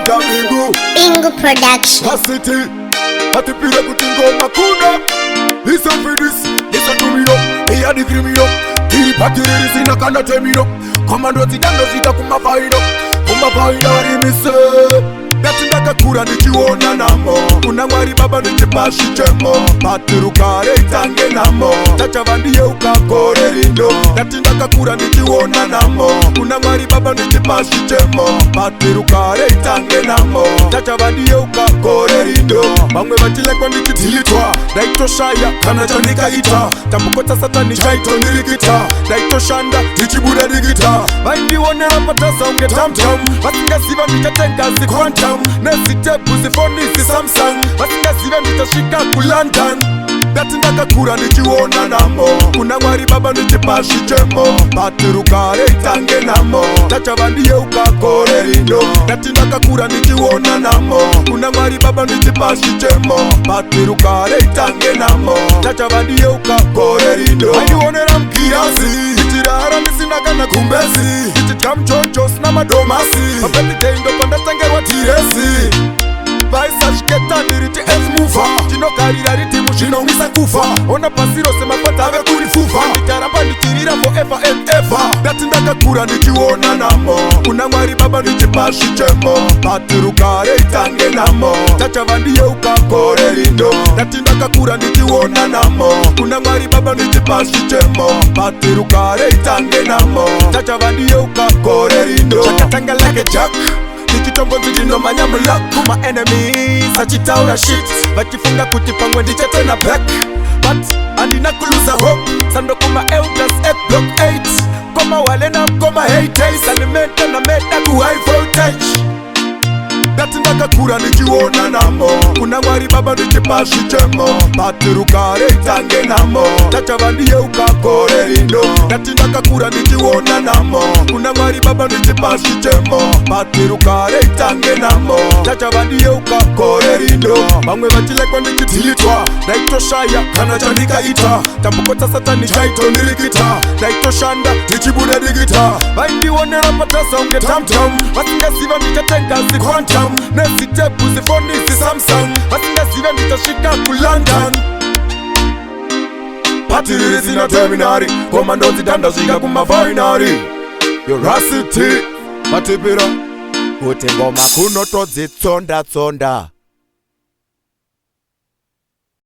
Bingo Production. City. Atipira kutingo makuna. Listen for this. Listen to me up. Hey, I decree me up. Kiri pakiri sina kana temi up. Commando zidando zita kumafaida. Kumafaida warimise. Natinaka kura nikiona namo. Unangwari baba nikipashi chemo. Patirukare Tange namo. Tachavandie ukakore rindo. Natinaka kura nikiona namo. Unangwari baba nikipashi chemo. Patirukare Tange namo. Tachavandie ukakore rindo. Bangwe batilekwa nikitilitwa. Daito shaya kana chanika ita. Tambukota satani chaito nirikita. Daito shanda nichibuda digita. Baindi wonera patasa unge tam-tam. Basinga siva mitatenga si quantum. Nesi tepu zifoni si Samsung. Basinga siva mitashika kulandan. Natinaka kura nikiona namo. Unangwari baba nikipashi chemo. Patirukare Tange namo. Tachavandie ukakore rindo. Natinaka kura nikiona namo. Unangwari baba nikipashi chemo. Patirukare Tange namo. Tachavandie ukakore rindo. Ayiwonera mkiasi. Itirara nisinaga na kumbezi. Itijam chonchos na madomasi. Mapeti teindo panda tangerwa tiresi. Vaisa shiketa niriti esmufa. Chino karira riti mushino misa kufa. Ona pasiro sema pata ave kurifufa. Nitaramba nitirira forever and ever. Natindaka kura nikiona namo. Unangwari baba nikipashi chemo. Patirukare Tange namo. Tachavandie ukakore rindo. Natindaka kura nikiona namo. Unangwari baba nikipashi chemo. Patirukare Tange namo. Tachavandie ukakore rindo. Chakatanga like a jack. Nikitombo nzidino manyamula. Kuma enemies achitaura shit. Bakifunga kutipangwe ndichete na back. But andina kuluza hope. Sando kuma elders 8 block 8. Koma walena koma haters. Salimenta na meta ku high voltage. Natindaka kura nikiona namo. Unangwari baba nikipashi chemo. Patirukare Tange namo. Tachavandie ukakore rindo. Natindaka kura nikiona namo. Unangwari baba nikipashi chemo. Patirukare Tange namo. Tachavandie ukakore rindo. Bangwe batilekwa nikitilitwa. Daito shaya kana chanika ita. Tambukota satani chaito nirikita. Daito shanda nichibuda digita. Baindi wonera patasa unge tam-tam. Basinga siva mitatenga si quantum. Nesi tepu zifoni si Samsung. Basinga siva mitashika kulandan. Patiriri sina terminari. Komando zidanda zika kumafainari. Yorasiti Matipira Kuti ngoma kuno tozitsonda tsonda.